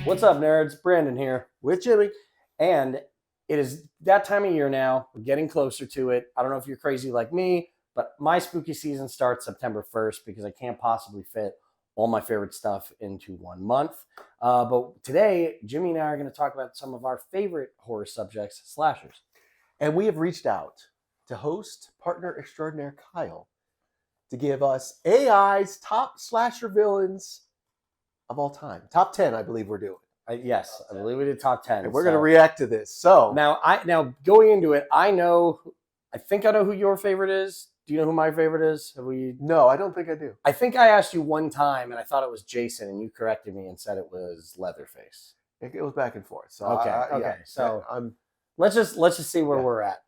What's up, nerds? Brandon here. With Jimmy. And it is that time of year now. We're getting closer to it. I don't know if you're crazy like me, but my spooky season starts September 1st because I can't possibly fit all my favorite stuff into 1 month. But today, Jimmy and I are going to talk about some of our favorite horror subjects, slashers. And we have reached out to host partner extraordinaire Kyle to give us AI's top slasher villains of all time. Top 10, I believe we're doing. Yes, I believe we did top 10. And we're going to react to this. So now going into it, I think I know who your favorite is. Do you know who my favorite is? No, I don't think I do. I think I asked you one time, and I thought it was Jason, and you corrected me and said it was Leatherface. It was back and forth. So Okay. So let's just see where we're at.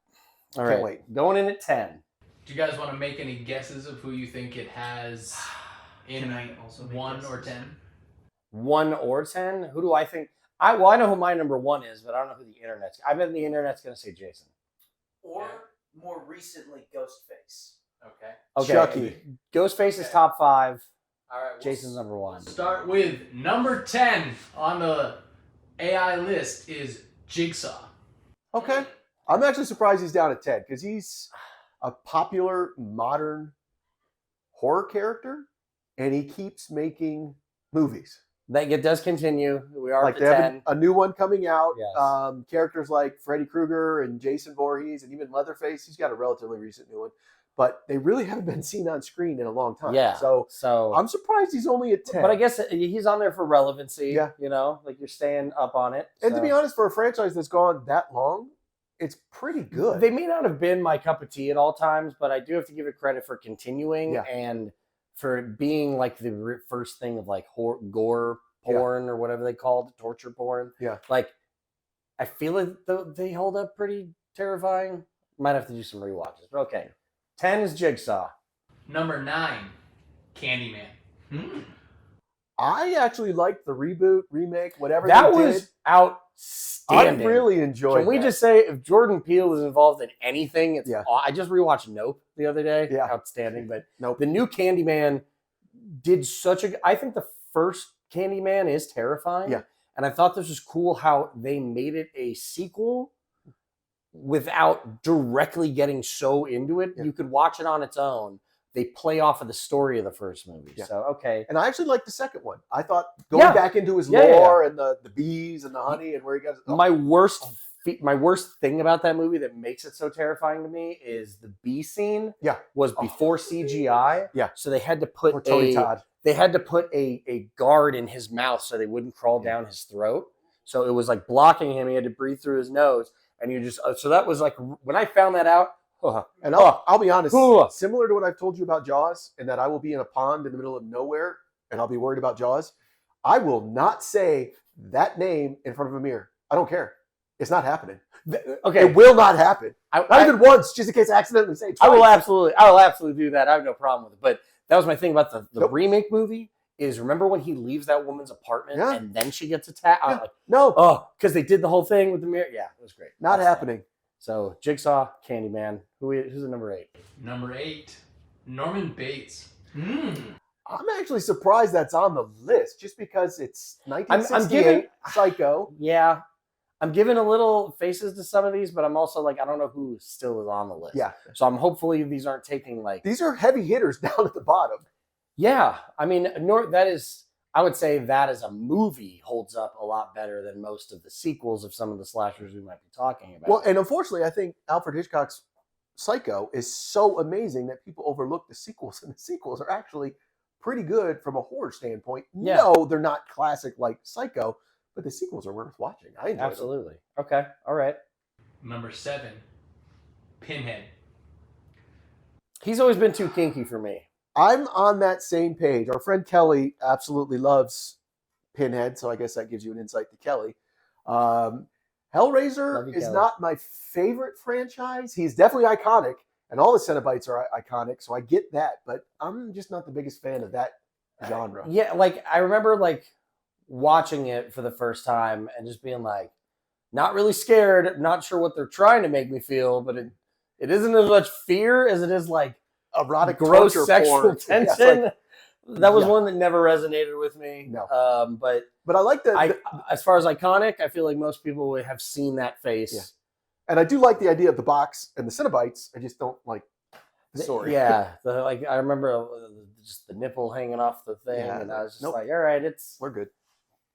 All right, wait. Going in at 10. Do you guys want to make any guesses of who you think it has in 1 or 10? 1 or 10? Who do I think? I know who my number 1 is, but I don't know who the internet's. I bet the internet's going to say Jason. Or more recently, Ghostface. Okay. Chucky. Ghostface is top 5. All right. Jason's number 1. We'll start with number 10 on the AI list is Jigsaw. Okay. I'm actually surprised he's down at 10 because he's a popular modern horror character and he keeps making movies. That it does continue. We are Like at they have 10. a new one coming out. Yes. Characters like Freddy Krueger and Jason Voorhees and even Leatherface. He's got a relatively recent new one, but they really haven't been seen on screen in a long time. Yeah. So I'm surprised he's only at 10. But I guess he's on there for relevancy. Yeah. You know, like you're staying up on it. And to be honest, for a franchise that's gone that long, it's pretty good. They may not have been my cup of tea at all times, but I do have to give it credit for continuing and for being like the first thing of like gore porn or whatever they called it, torture porn. Yeah. Like, I feel like they hold up pretty terrifying. Might have to do some rewatches. But okay. 10 is Jigsaw. Number 9, Candyman. I actually liked the reboot, remake, whatever That they was did. outstanding. I really enjoyed it. Can we just say if Jordan Peele is involved in anything, it's I just rewatched Nope the other day. Yeah. Outstanding. But Nope. The new Candyman did I think the first Candyman is terrifying. Yeah. And I thought this was cool how they made it a sequel without directly getting so into it. Yeah. You could watch it on its own. They play off of the story of the first movie. Yeah. So, okay. And I actually liked the second one. I thought going back into his lore and the bees and the honey and where he got his... My worst thing about that movie that makes it so terrifying to me is the bee scene. Yeah. Was before CGI. Yeah. So they had to put Or Tony Todd. They had to put a guard in his mouth so they wouldn't crawl down his throat. So it was like blocking him. He had to breathe through his nose. And you just so that was like when I found that out. And I'll be honest, similar to what I've told you about Jaws, and that I will be in a pond in the middle of nowhere and I'll be worried about Jaws. I will not say that name in front of a mirror. I don't care. It's not happening. Okay. It will not happen. Not even once, just in case I accidentally say it twice. I will absolutely do that. I have no problem with it. But that was my thing about the remake movie is remember when he leaves that woman's apartment and then she gets attacked? Yeah. I'm like, because they did the whole thing with the mirror. Yeah, it was great. Not happening. So Jigsaw, Candyman. Who's the number 8? Number 8, Norman Bates. I'm actually surprised that's on the list just because it's 1968 Psycho. Yeah. I'm giving a little faces to some of these, but I'm also like, I don't know who still is on the list. Yeah. So I'm hopefully these aren't taking like... These are heavy hitters down at the bottom. Yeah. I mean, I would say that as a movie holds up a lot better than most of the sequels of some of the slashers we might be talking about. Well, and unfortunately, I think Alfred Hitchcock's Psycho is so amazing that people overlook the sequels, and the sequels are actually pretty good from a horror standpoint. Yeah. No, they're not classic like Psycho, but the sequels are worth watching. I enjoy Absolutely. Them. Okay. All right. Number 7, Pinhead. He's always been too kinky for me. I'm on that same page. Our friend Kelly absolutely loves Pinhead, so I guess that gives you an insight to Kelly. Hellraiser is not my favorite franchise. He's definitely iconic, and all the Cenobites are iconic, so I get that, but I'm just not the biggest fan of that genre. Yeah, like I remember like watching it for the first time and just being like, not really scared, not sure what they're trying to make me feel, but it isn't as much fear as it is like erotic gross torture sexual porn. tension. Yeah, That was Yeah. one that never resonated with me. No. But I like as far as iconic, I feel like most people would have seen that face. Yeah. And I do like the idea of the box and the Cenobites. I just don't like the story. Yeah, I remember just the nipple hanging off the thing, Yeah, and I was just nope. like, all right, We're good.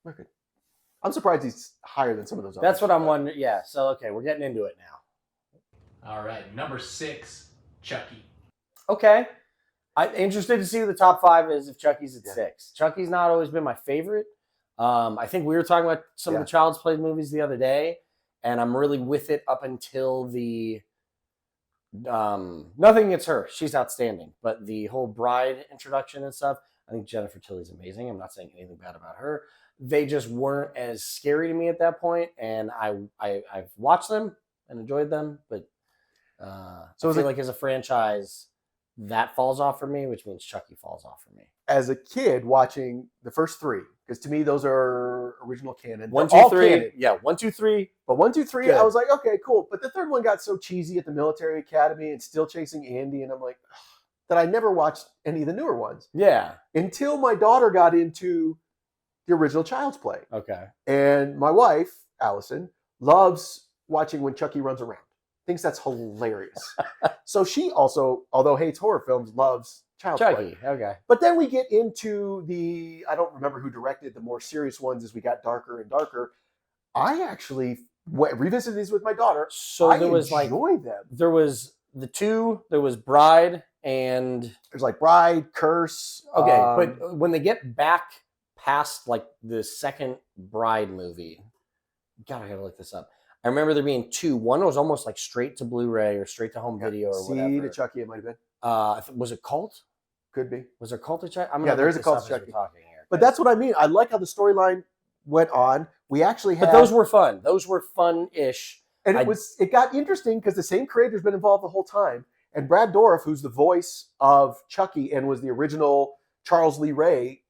We're good. I'm surprised he's higher than some of those others. That's what I'm wondering. Yeah, so okay, we're getting into it now. All right, number 6, Chucky. Okay, I'm interested to see who the top 5 is if Chucky's at Yeah. 6. Chucky's not always been my favorite. I think we were talking about some of Yeah. the Child's Play movies the other day, and I'm really with it up until the nothing against her. She's outstanding. But the whole bride introduction and stuff, I think Jennifer Tilly's amazing. I'm not saying anything bad about her. They just weren't as scary to me at that point, and I've watched them and enjoyed them, but So I is feel it- like as a franchise, that falls off for me, which means Chucky falls off for me. As a kid watching the first 3, because to me those are original canon. One, They're two, all three. canon. Yeah, 1, 2, 3. But 1, 2, 3, Good. I was like, okay, cool. But the third one got so cheesy at the military academy and Still Chasing Andy, and I'm like, ugh, that I never watched any of the newer ones Yeah. until my daughter got into the original Child's Play. Okay. And my wife, Allison, loves watching when Chucky runs around. Thinks that's hilarious. So she also, although hates horror films, loves Child's Play. Chucky. Okay. But then we get into I don't remember who directed the more serious ones as we got darker and darker. I actually revisited these with my daughter. So I there was enjoy them. there was the 2, there was Bride and There's like Bride, Curse. okay, but when they get back past like the second Bride movie, God, I gotta look this up. I remember there being 2. One was almost like straight to Blu-ray or straight to home video or Seed whatever. of Chucky, it might have been. Was it Cult? Could be. Was there Cult of Chucky? I'm Yeah, gonna there look is a this Cult up of as we're Chucky. talking here. But that's what I mean. I like how the storyline went on. We actually had, But those were fun. Those were fun-ish. and I- it got interesting because the same creator's been involved the whole time. And Brad Dourif, who's the voice of Chucky and was the original Charles Lee Ray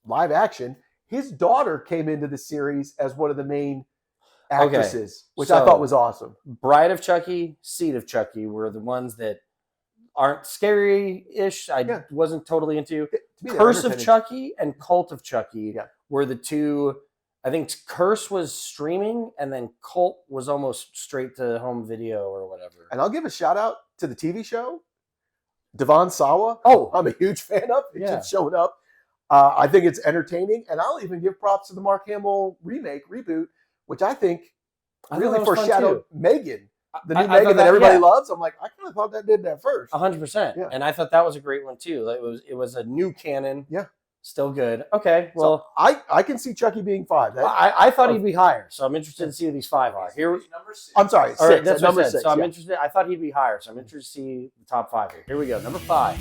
live action, his daughter came into the series as one of the main actresses, which I so- thought was awesome. Bride of Chucky, Seed of Chucky were the ones that aren't scary-ish. I Yeah. wasn't totally into. To me, they're Curse of entertaining. Chucky and Cult of Chucky Yeah. were the 2. I think Curse was streaming, and then Cult was almost straight to home video or whatever. And I'll give a shout out to the TV show, Devon Sawa. Oh, I'm a huge fan of. It Yeah. keeps showing up. I think it's entertaining, and I'll even give props to the Mark Hamill reboot, which I think I thought really that was fun, foreshadowed too. Megan, the new I thought Megan that everybody yeah, loves. I'm like, I kind of thought that did that first. 100%. Yeah. And I thought that was a great one too. Like, it was a new canon. Yeah. Still good. Okay. Well, So I can see Chucky being 5. I thought he'd be higher, so I'm interested to see who these 5 are. Here, Here's number 6. I'm sorry, all right, 6. that's Number what I said. 6. So I'm yeah. interested. I thought he'd be higher, so I'm interested to see the top 5 here. Here we go. Number 5.